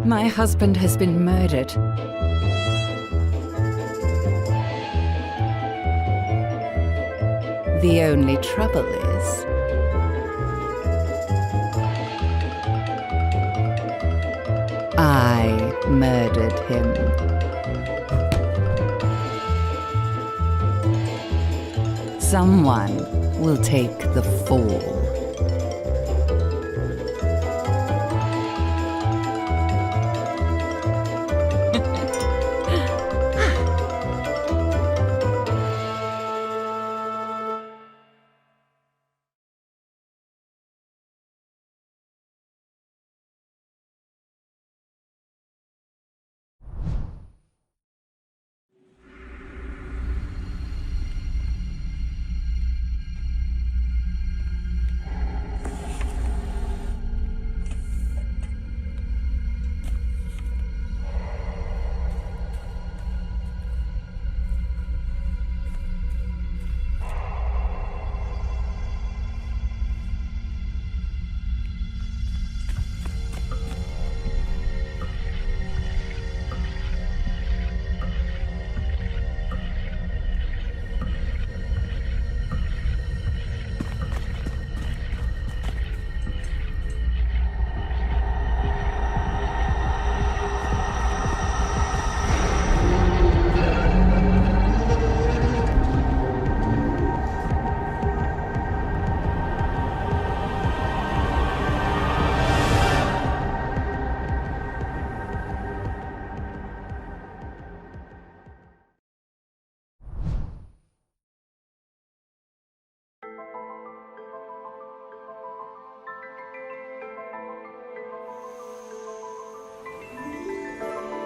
My husband has been murdered. The only trouble is... I murdered him. Someone will take the fall.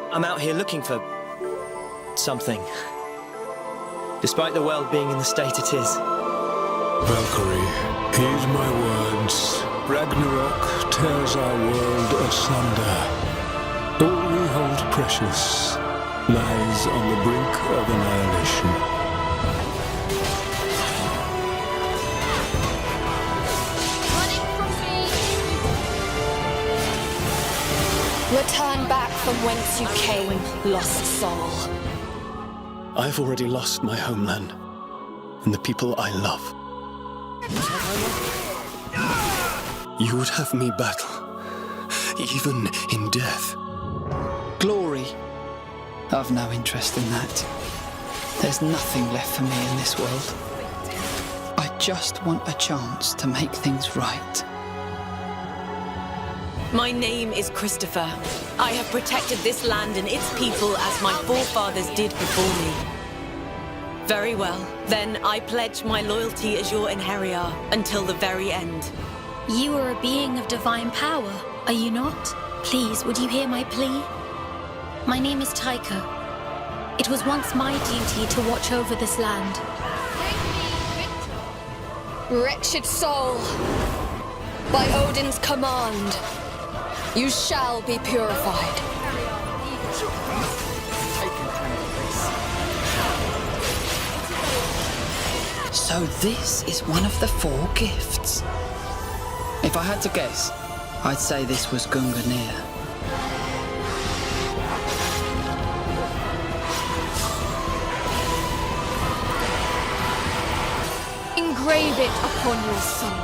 I'm out here looking for... something. Despite the world being in the state it is. Valkyrie, heed my words. Ragnarok tears our world asunder. All we hold precious lies on the brink of annihilation. Return back from whence you came, lost soul. I've already lost my homeland and the people I love. You would have me battle, even in death. Glory. I've no interest in that. There's nothing left for me in this world. I just want a chance to make things right. My name is Christopher. I have protected this land and its people as my forefathers did before me. Very well. Then I pledge my loyalty as your inheritor until the very end. You are a being of divine power, are you not? Please, would you hear my plea? My name is Taika. It was once my duty to watch over this land. Wretched soul, by Odin's command, you shall be purified. So this is one of the 4 gifts. If I had to guess, I'd say this was Gungnir. Engrave it upon your soul.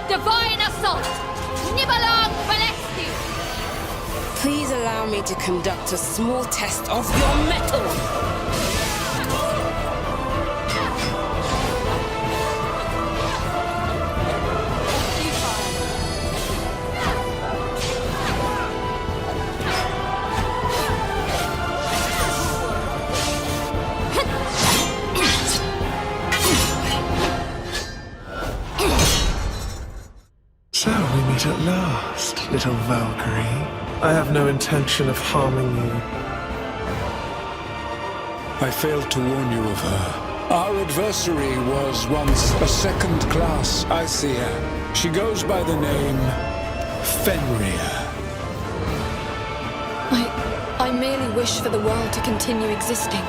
Divine assault! Nibelung Valesti! Please allow me to conduct a small test of your mettle. So we meet at last, little Valkyrie. I have no intention of harming you. I failed to warn you of her. Our adversary was once a second-class Aesir. She goes by the name Fenrir. I merely wish for the world to continue existing.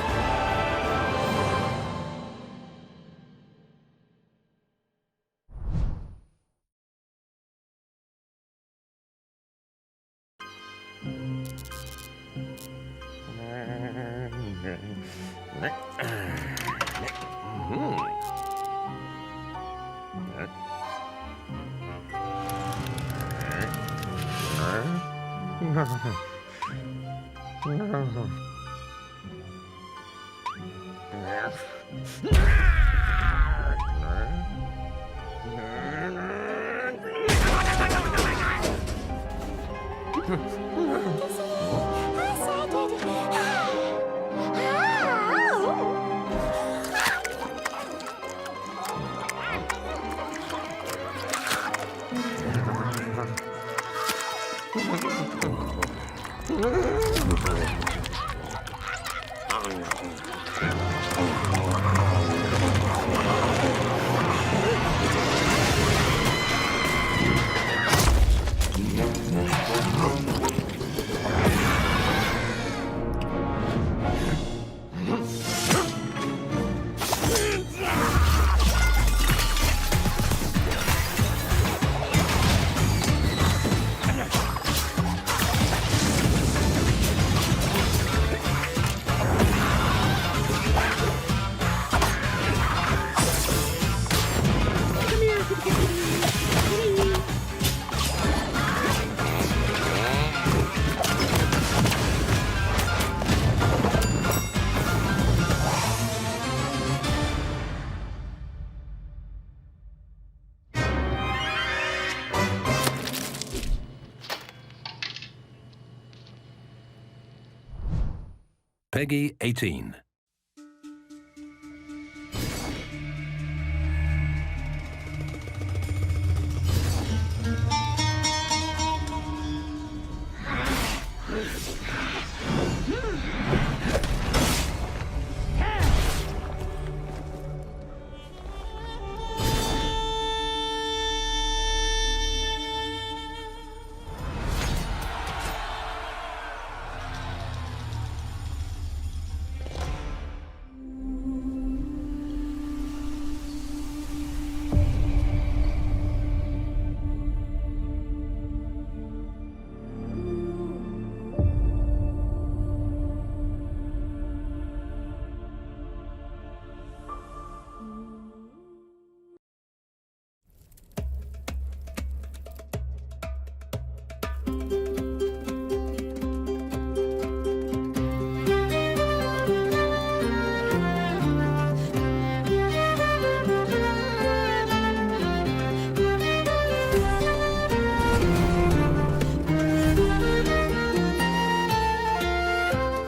Peggy 18.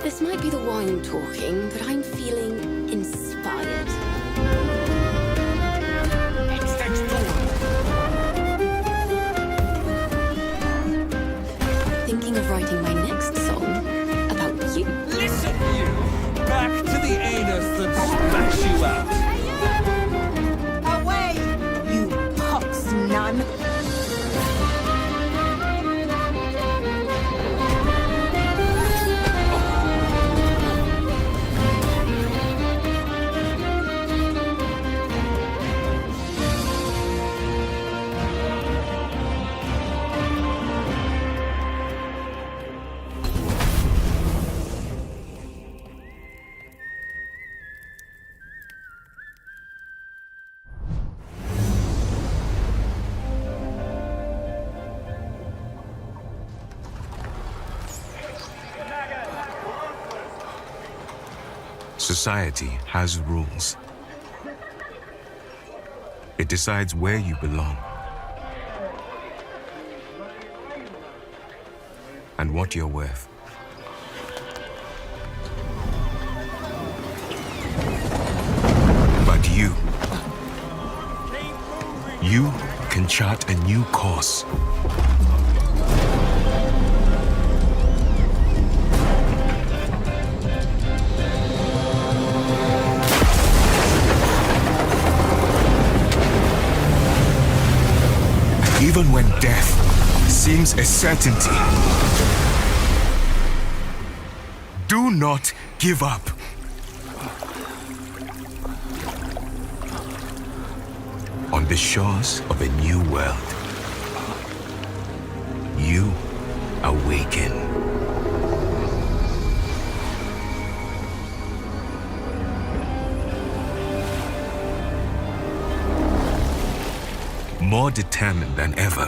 This might be the wine talking, but I'm feeling inspired. Thinking of writing my next song about you. Listen, you! Back to the anus that smash you out! Away, you pox nun! Society has rules. It decides where you belong and what you're worth. But you can chart a new course. Even when death seems a certainty, do not give up. On the shores of a new world, you awaken. more determined than ever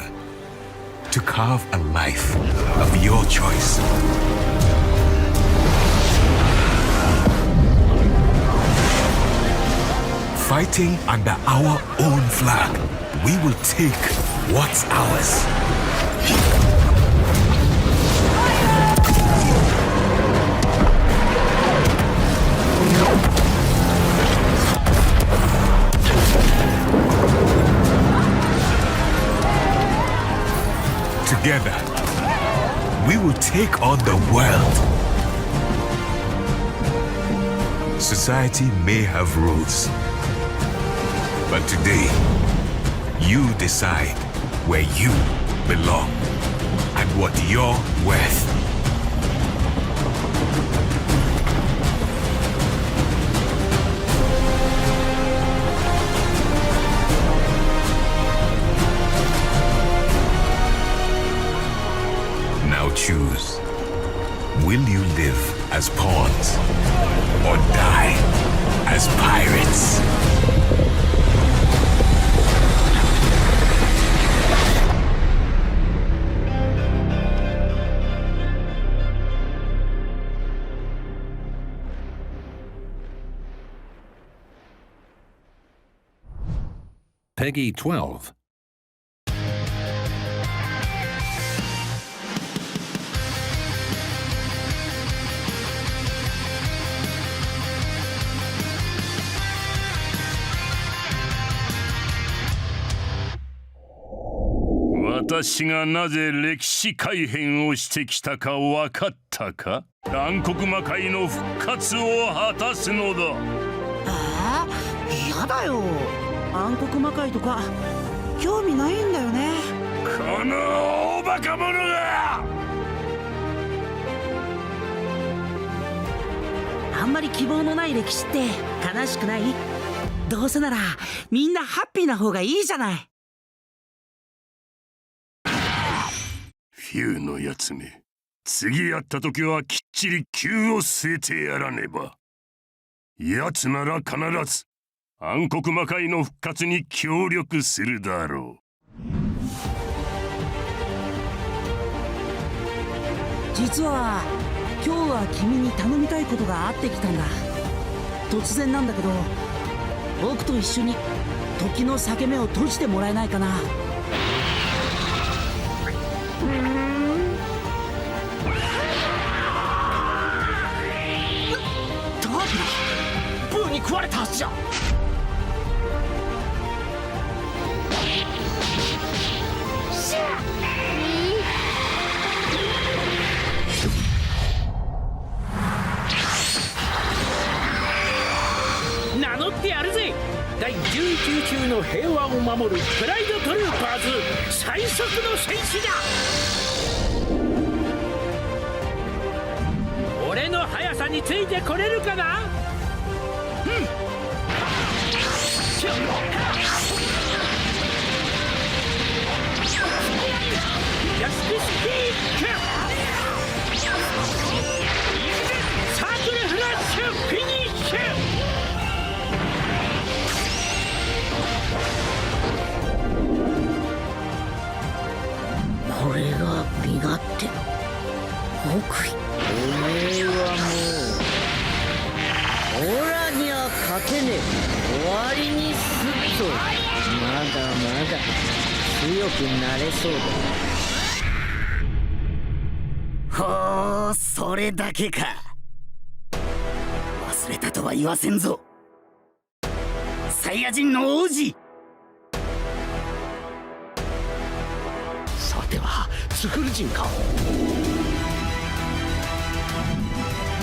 to carve a life of your choice. Fighting under our own flag, we will take what's ours. Together, we will take on the world. Society may have rules, but today, you decide where you belong and what you're worth. Now choose. Will you live as pawns or die as pirates? Peggy 12. "私がなぜ歴史改変をしてきたか分かったか?暗黒魔界の復活を果たすのだ." やだよ。暗黒魔界とか興味ないんだよね。この大バカ者が！あんまり希望のない歴史って悲しくない？どうせならみんなハッピーな方がいいじゃない。フューのやつめ、次やった時はきっちり急を据えてやらねば。やつなら必ず暗黒魔界の復活に協力するだろう。実は今日は君に頼みたいことがあってきたんだ。突然なんだけど、僕と一緒に時の裂け目を閉じてもらえないかな。ブーに食われたはずじゃ。名乗ってやるぜ。第19級の平和を守るプライドトルーパーズ最速の戦士だ。俺の速さについてこれるかな。ヤスピスピークサークルフラッシュフィニッシュ。俺が身勝手の極意。おめえはもうオラには勝てねえ。終わりにすっとまだまだ強くなれそうだ。ほう、それだけか。忘れたとは言わせんぞ、サイヤ人の王子。さてはスフル人か。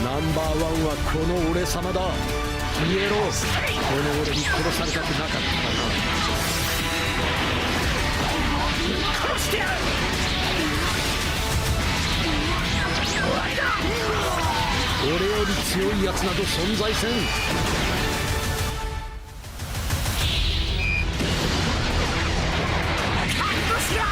ナンバーワンはこの俺様だ。消えろ。この俺に殺されたくなかったな。殺してやる。俺より強いやつなど存在せん。覚悟しろ。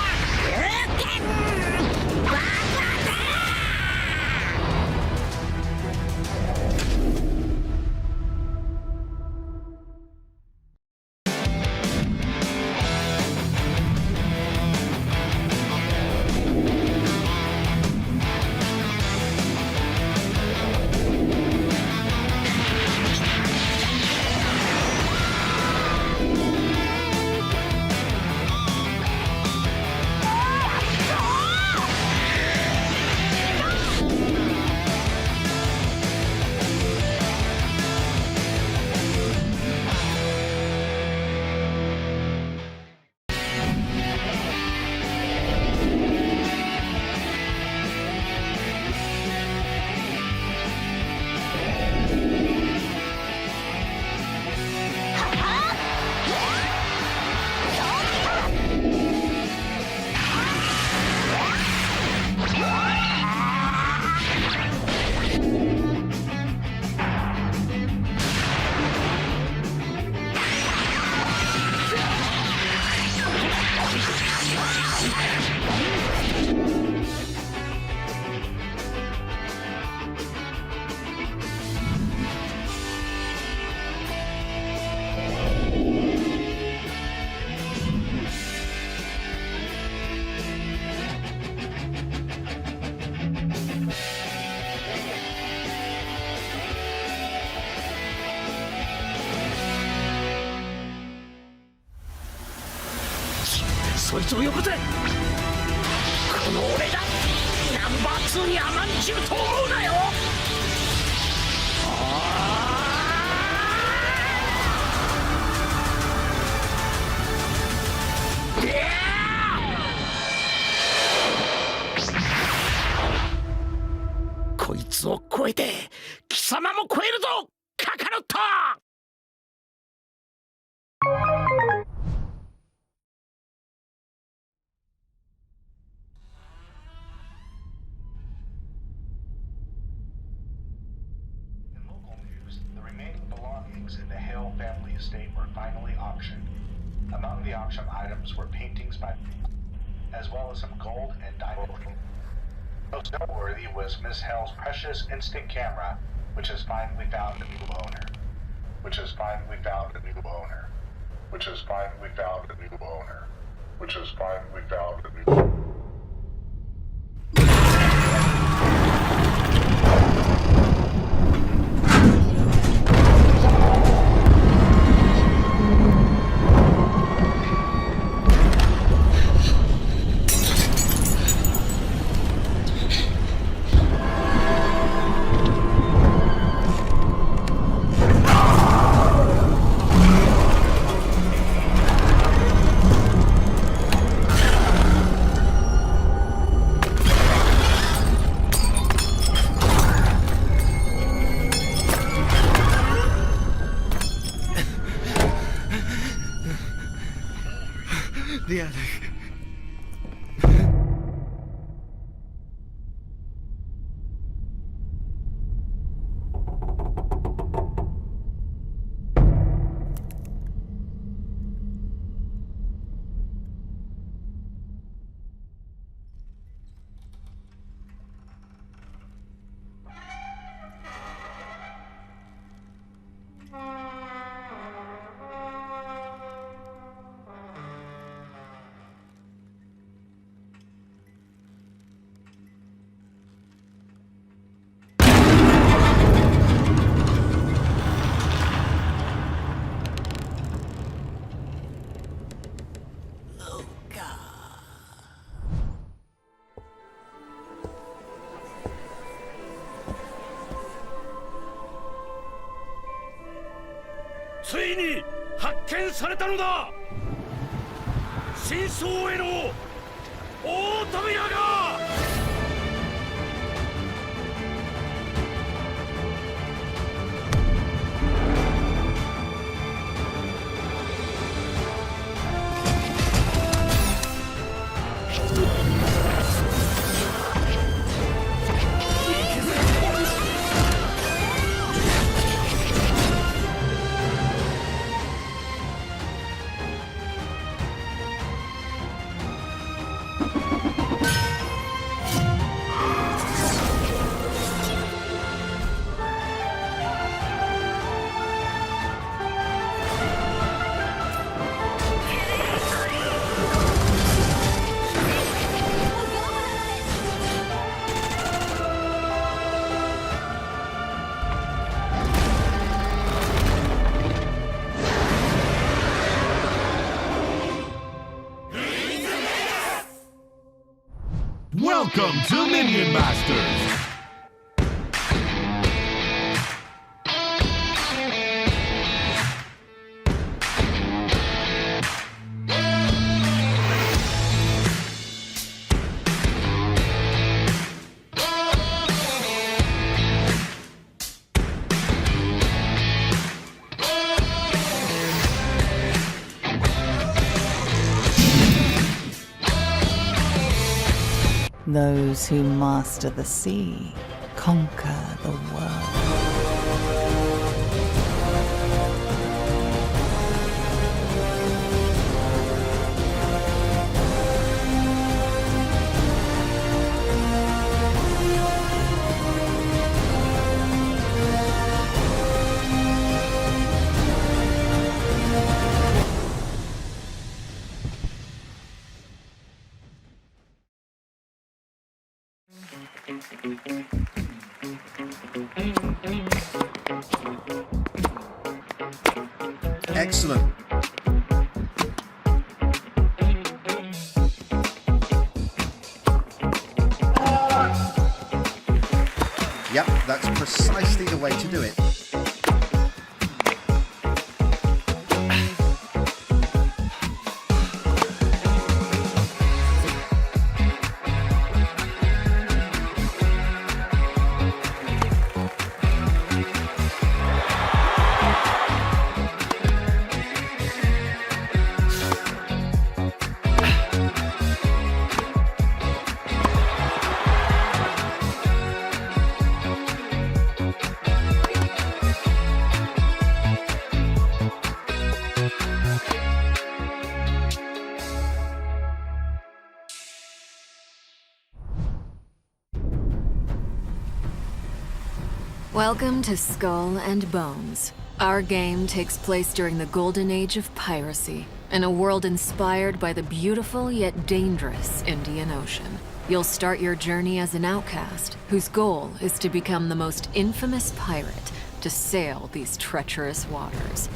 いつをよこせ。この俺だ。ナンバー2に甘んじると思うなよ。こいつを超えて貴様も超えるぞカカロット。In the Hale family estate were finally auctioned. Among the auction items were paintings by, as well as some gold and diamond. Most noteworthy was Miss Hale's precious instant camera, which has finally found a new owner. Which has finally found a new owner. Which has finally found a new owner. Which has finally found a new owner. The attic.ついに発見されたのだ。真相への大扉が。Welcome to Minion Masters! Those who master the sea conquer the world. Excellent. Yep, that's precisely the way to do it. Welcome to Skull and Bones. Our game takes place during the golden age of piracy, in a world inspired by the beautiful yet dangerous Indian Ocean. You'll start your journey as an outcast, whose goal is to become the most infamous pirate to sail these treacherous waters.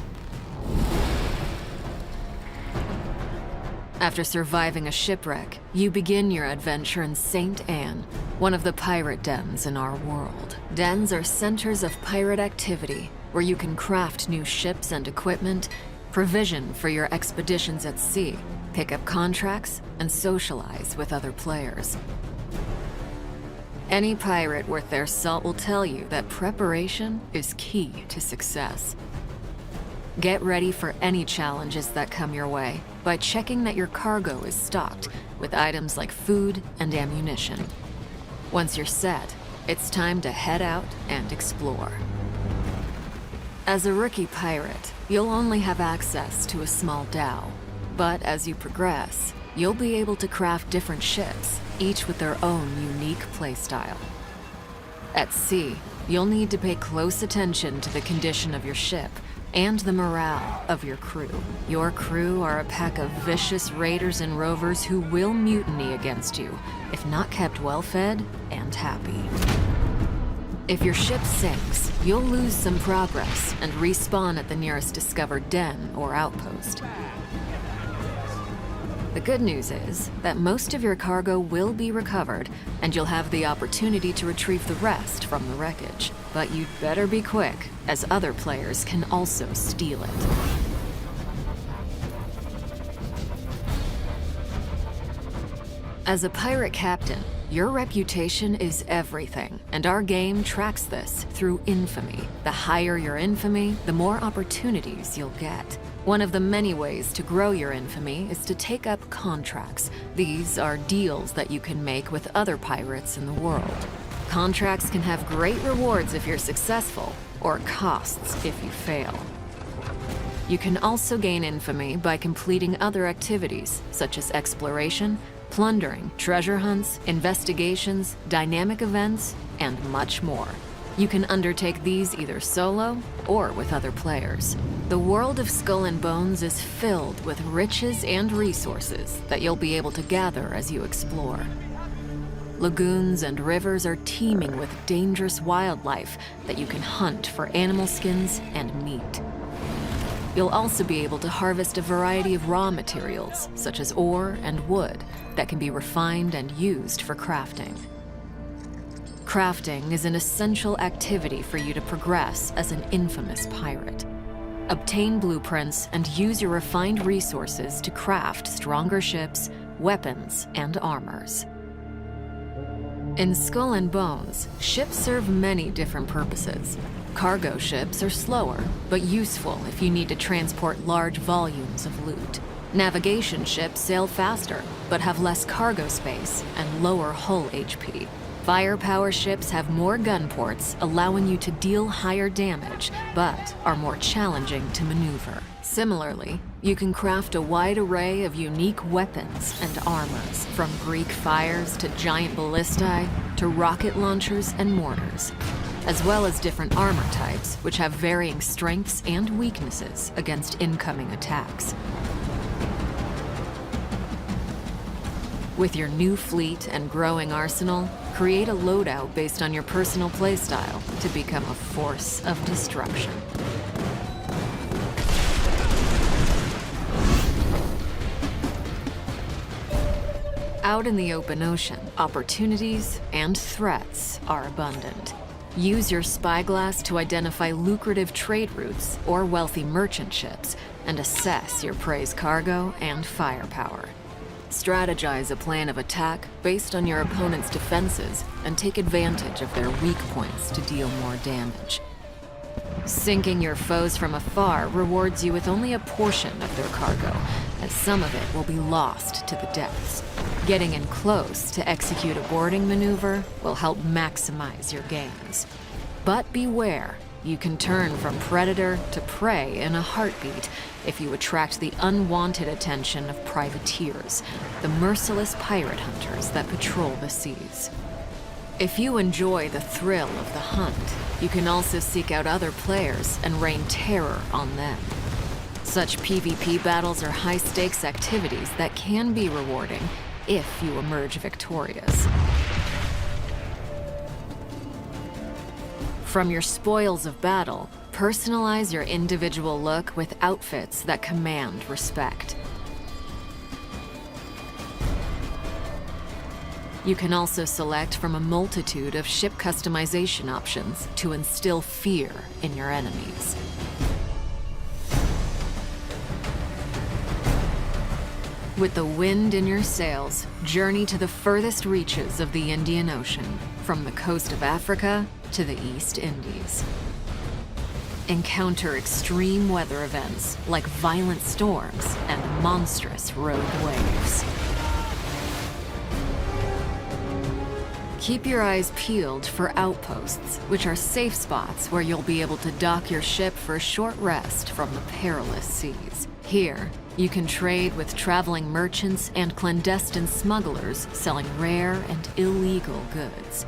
After surviving a shipwreck, you begin your adventure in St. Anne, one of the pirate dens in our world. Dens are centers of pirate activity, where you can craft new ships and equipment, provision for your expeditions at sea, pick up contracts, and socialize with other players. Any pirate worth their salt will tell you that preparation is key to success. Get ready for any challenges that come your way by checking that your cargo is stocked with items like food and ammunition. Once you're set, it's time to head out and explore. As a rookie pirate, you'll only have access to a small dhow, but as you progress, you'll be able to craft different ships, each with their own unique playstyle. At sea, you'll need to pay close attention to the condition of your ship and the morale of your crew. Your crew are a pack of vicious raiders and rovers who will mutiny against you, if not kept well-fed and happy. If your ship sinks, you'll lose some progress and respawn at the nearest discovered den or outpost. The good news is that most of your cargo will be recovered, and you'll have the opportunity to retrieve the rest from the wreckage. But you'd better be quick, as other players can also steal it. As a pirate captain, your reputation is everything, and our game tracks this through infamy. The higher your infamy, the more opportunities you'll get. One of the many ways to grow your infamy is to take up contracts. These are deals that you can make with other pirates in the world. Contracts can have great rewards if you're successful, or costs if you fail. You can also gain infamy by completing other activities, such as exploration, plundering, treasure hunts, investigations, dynamic events, and much more. You can undertake these either solo or with other players. The world of Skull and Bones is filled with riches and resources that you'll be able to gather as you explore. Lagoons and rivers are teeming with dangerous wildlife that you can hunt for animal skins and meat. You'll also be able to harvest a variety of raw materials, such as ore and wood, that can be refined and used for crafting. Crafting is an essential activity for you to progress as an infamous pirate. Obtain blueprints and use your refined resources to craft stronger ships, weapons, and armors. In Skull and Bones, ships serve many different purposes. Cargo ships are slower, but useful if you need to transport large volumes of loot. Navigation ships sail faster, but have less cargo space and lower hull HP. Firepower ships have more gun ports, allowing you to deal higher damage, but are more challenging to maneuver. Similarly, you can craft a wide array of unique weapons and armors, from Greek fires to giant ballistae to rocket launchers and mortars, as well as different armor types, which have varying strengths and weaknesses against incoming attacks. With your new fleet and growing arsenal, create a loadout based on your personal playstyle to become a force of destruction. Out in the open ocean, opportunities and threats are abundant. Use your spyglass to identify lucrative trade routes or wealthy merchant ships, and assess your prey's cargo and firepower. Strategize a plan of attack based on your opponent's defenses, and take advantage of their weak points to deal more damage. Sinking your foes from afar rewards you with only a portion of their cargo, as some of it will be lost to the depths. Getting in close to execute a boarding maneuver will help maximize your gains. But beware, you can turn from predator to prey in a heartbeat if you attract the unwanted attention of privateers, the merciless pirate hunters that patrol the seas. If you enjoy the thrill of the hunt, you can also seek out other players and rain terror on them. Such PvP battles are high-stakes activities that can be rewarding if you emerge victorious. From your spoils of battle, personalize your individual look with outfits that command respect. You can also select from a multitude of ship customization options to instill fear in your enemies. With the wind in your sails, journey to the furthest reaches of the Indian Ocean, from the coast of Africa to the East Indies. Encounter extreme weather events like violent storms and monstrous rogue waves. Keep your eyes peeled for outposts, which are safe spots where you'll be able to dock your ship for a short rest from the perilous seas. Here, you can trade with traveling merchants and clandestine smugglers selling rare and illegal goods.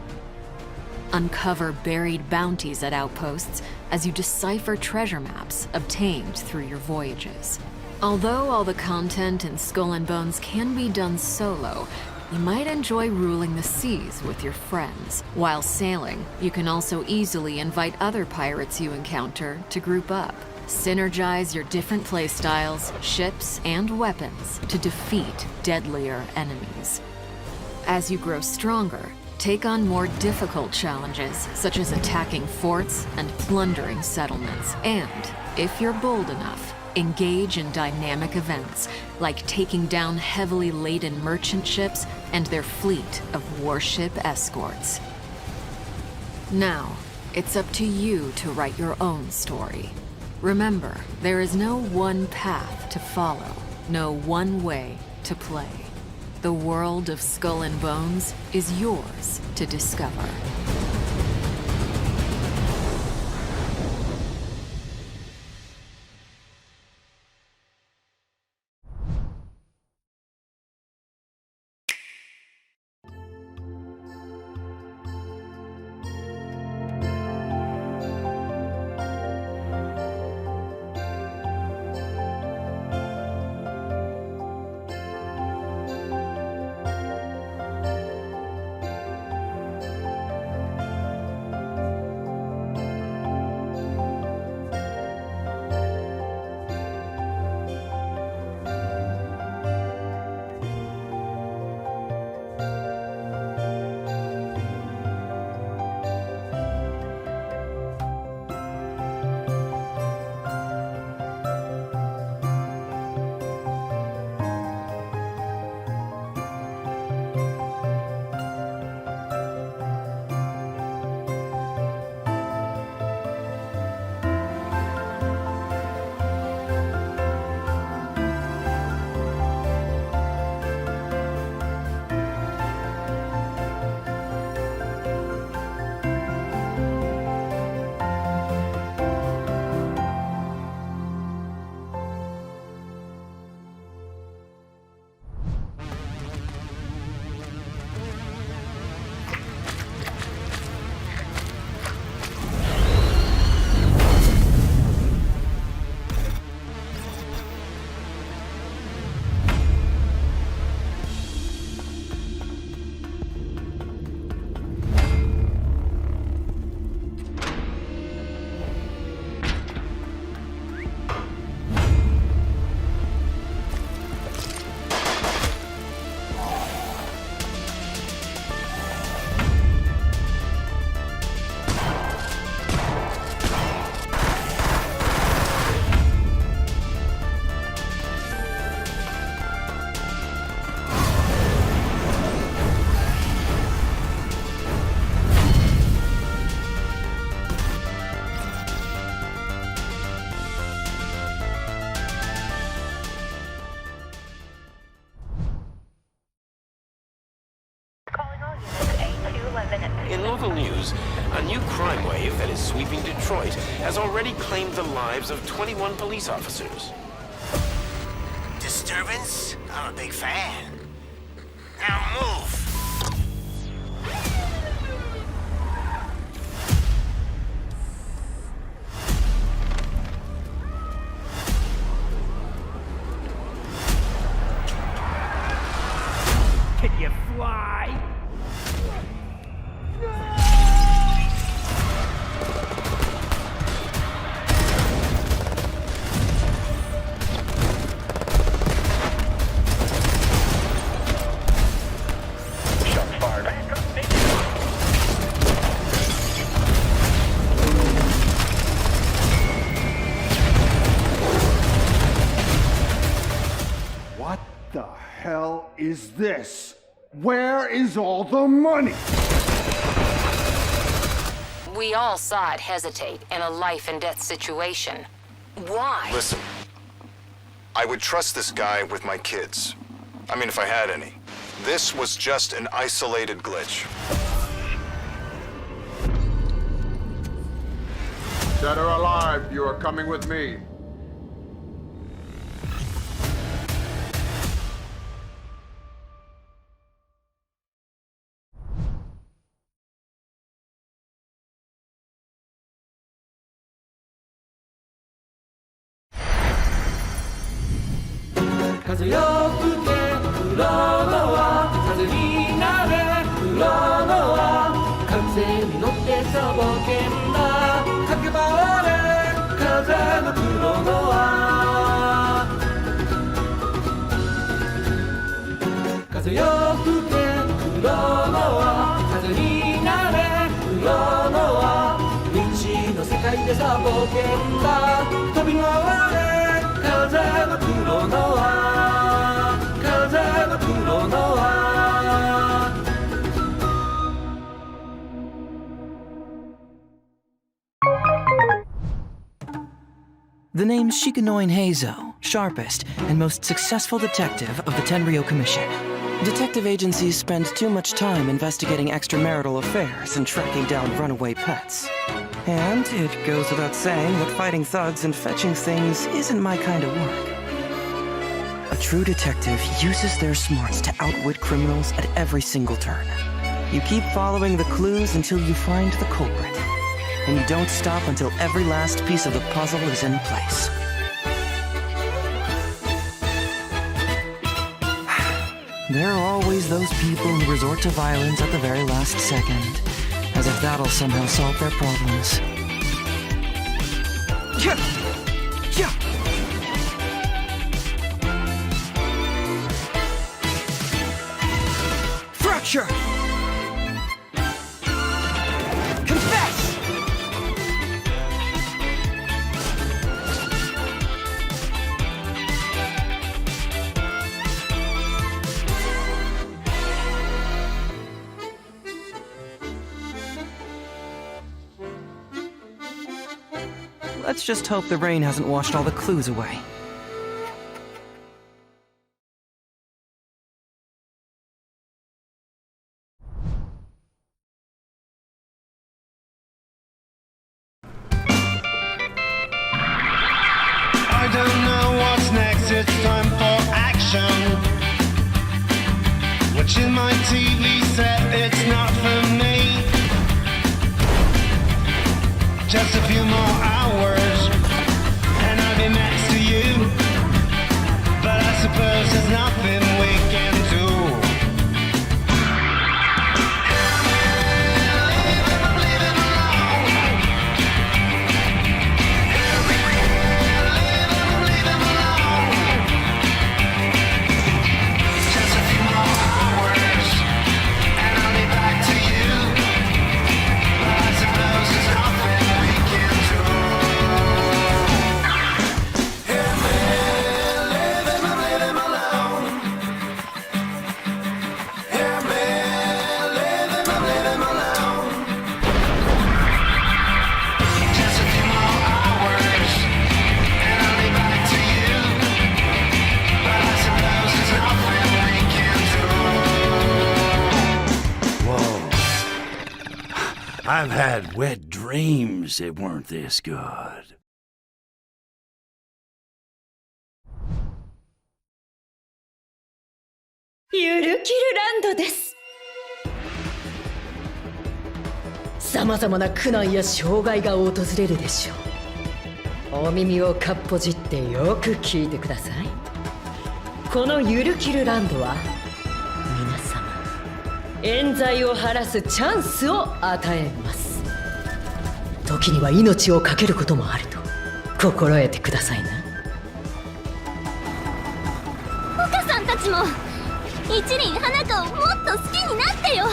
Uncover buried bounties at outposts as you decipher treasure maps obtained through your voyages. Although all the content in Skull and Bones can be done solo, you might enjoy ruling the seas with your friends. While sailing, you can also easily invite other pirates you encounter to group up. Synergize your different playstyles, ships, and weapons to defeat deadlier enemies. As you grow stronger, take on more difficult challenges, such as attacking forts and plundering settlements. And, if you're bold enough, engage in dynamic events, like taking down heavily laden merchant ships and their fleet of warship escorts. Now, it's up to you to write your own story. Remember, there is no one path to follow, no one way to play. The world of Skull and Bones is yours to discover. In local news, a new crime wave that is sweeping Detroit has already claimed the lives of 21 police officers. Disturbance? I'm a big fan. Now move! Can you fly? What the hell is this? Where is all the money? We all saw it hesitate in a life and death situation. Why? Listen, I would trust this guy with my kids. I mean, if I had any. This was just an isolated glitch. Dead or alive, you are coming with me. The name's Shikanoin Heizou, sharpest and most successful detective of the Tenryou Commission. Detective agencies spend too much time investigating extramarital affairs and tracking down runaway pets. And it goes without saying that fighting thugs and fetching things isn't my kind of work. A true detective uses their smarts to outwit criminals at every single turn. You keep following the clues until you find the culprit. And you don't stop until every last piece of the puzzle is in place. There are always those people who resort to violence at the very last second, as if that'll somehow solve their problems. Fracture! Confess! Let's just hope the rain hasn't washed all the clues away. I don't know what's next, it's time for action. Watching my TV set, it's not for me. Just a few more hours, and I'll be next to you. But I suppose there's nothing we can do. Just a few more hours, and I'll be back to you. But I suppose there's nothing we can I've had wet dreams that weren't this good.ゆるキルランドです。さまざまな苦難や障害が訪れるでしょう。お耳をかっぽじってよく聞いてください。このゆるキルランドは皆様冤罪を晴らすチャンスを与えます。時には命を懸けることもあると心得てくださいな。岡さんたちも一輪花香をもっと好きになってよ。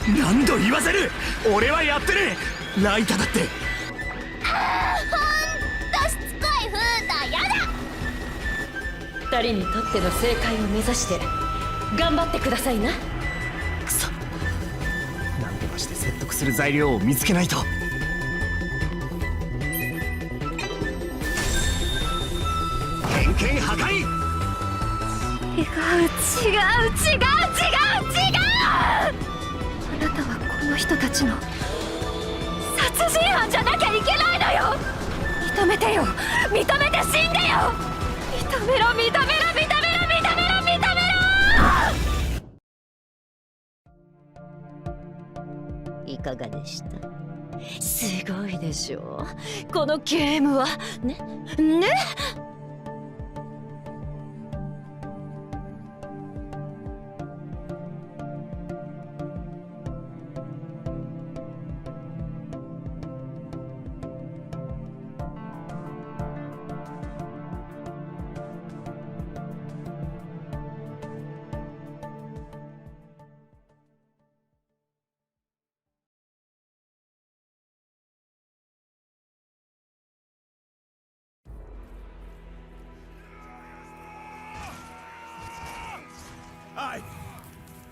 何度言わせる。俺はやってねえ。ライタだって。あー、ほんとしつこいフータやだ。二人にとっての正解を目指して頑張ってくださいな。くそ、何とかして説得する材料を見つけないと。偏見破壊。違う。あなたはこの人たちの殺人犯じゃなきゃいけないのよ。認めてよ、認めて死んでよ。認めろ。いかがでした？すごいでしょう、このゲームは。ね。Aye,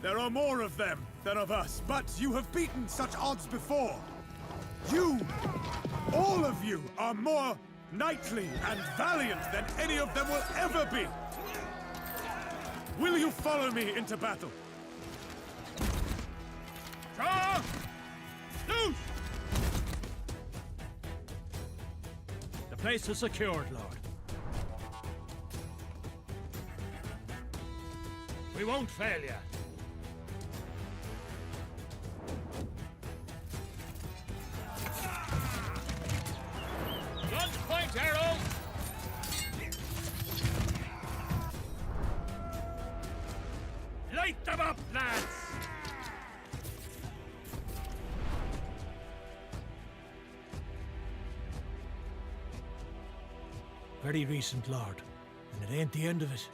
there are more of them than of us, but you have beaten such odds before. You, all of you, are more knightly and valiant than any of them will ever be. Will you follow me into battle? Charge! Loose! The place is secured, Lord. We won't fail you. Guns point arrows! Light them up, lads! Very recent, Lord, and it ain't the end of it.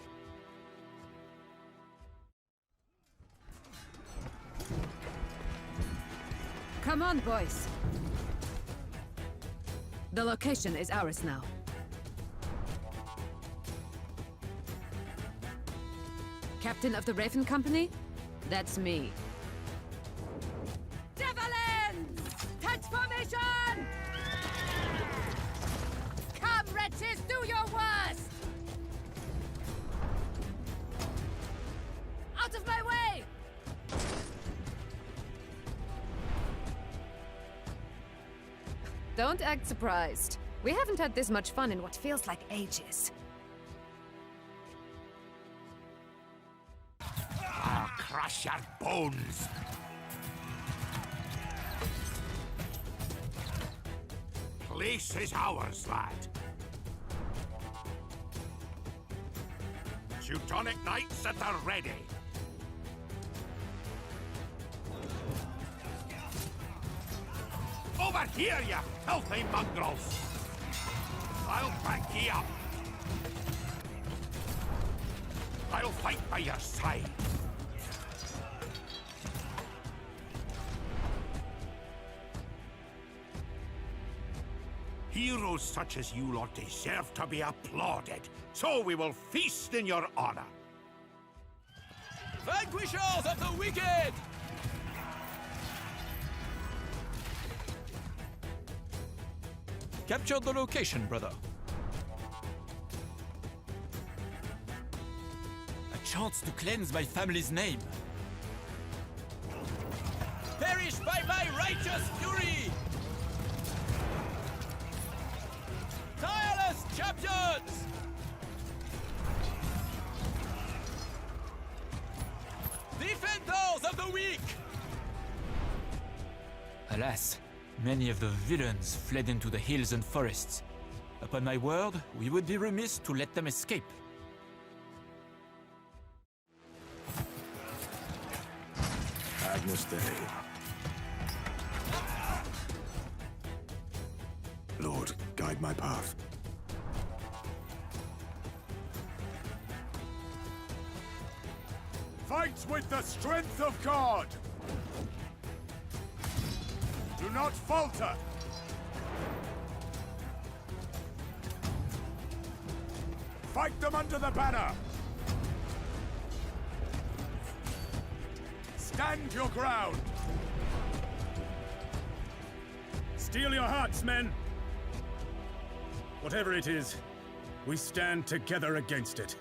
Come on, boys. The location is ours now. Captain of the Raven Company? That's me. Javelins! Touch formation! Come, wretches, do your worst! Out of my way! Don't act surprised. We haven't had this much fun in what feels like ages. I'll crush your bones. Place is ours, lad. Teutonic Knights at the ready. Over here, you filthy mongrels! I'll back ye up. I'll fight by your side. Heroes such as you lot deserve to be applauded, so we will feast in your honor. Vanquishers of the wicked! Captured the location, brother. chance to cleanse my family's name. Perish by my righteous fury! Tireless champions! Defenders of the weak! Alas, many of the villains fled into the hills and forests. Upon my word, we would be remiss to let them escape. Agnus Dei. Lord, guide my path. Fight with the strength of God! Do not falter! Fight them under the banner! Stand your ground! Steel your hearts, men! Whatever it is, we stand together against it.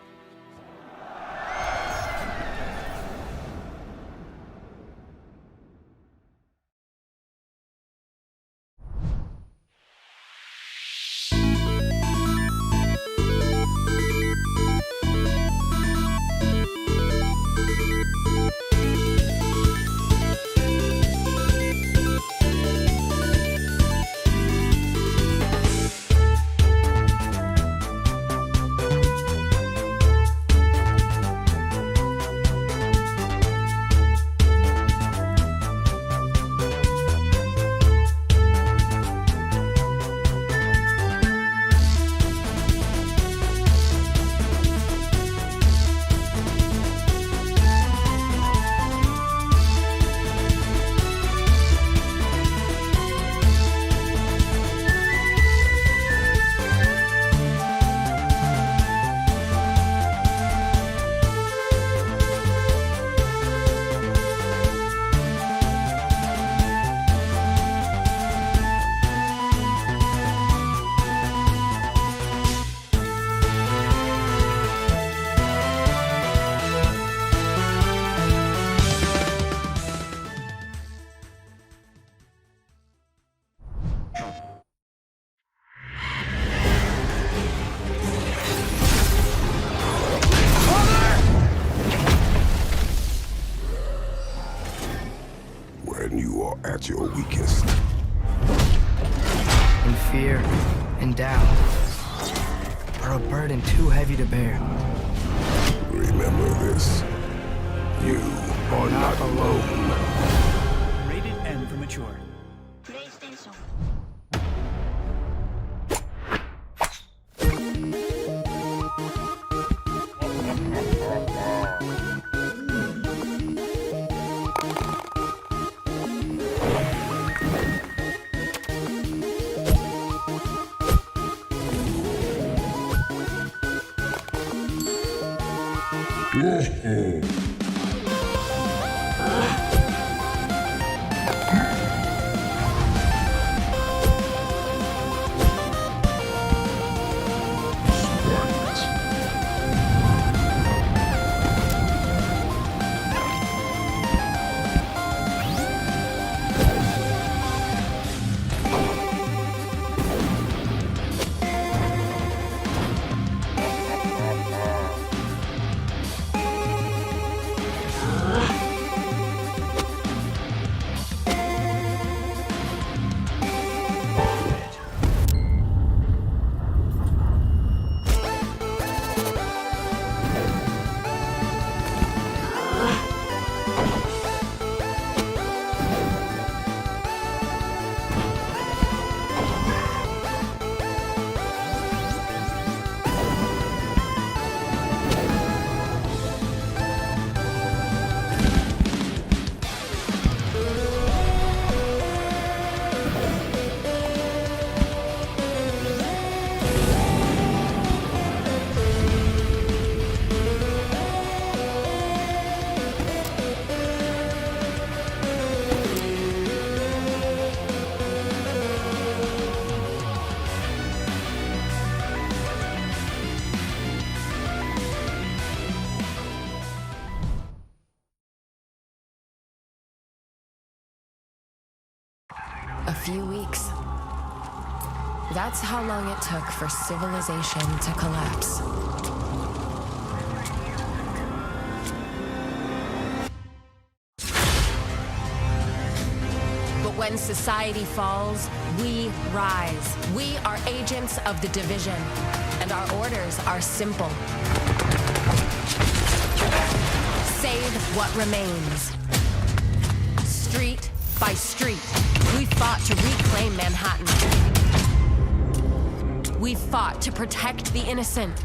At your weakest. And fear and doubt are a burden too heavy to bear. Remember this. You are not alone. Rated M for mature. few weeks. That's how long it took for civilization to collapse. But when society falls, we rise. We are agents of the division, and our orders are simple. Save what remains. Street by street, we fought to reclaim Manhattan. We fought to protect the innocent.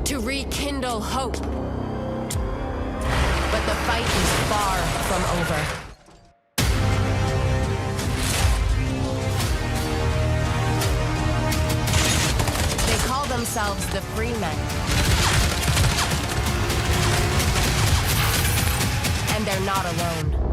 To rekindle hope. But the fight is far from over. They call themselves the Free Men. And they're not alone.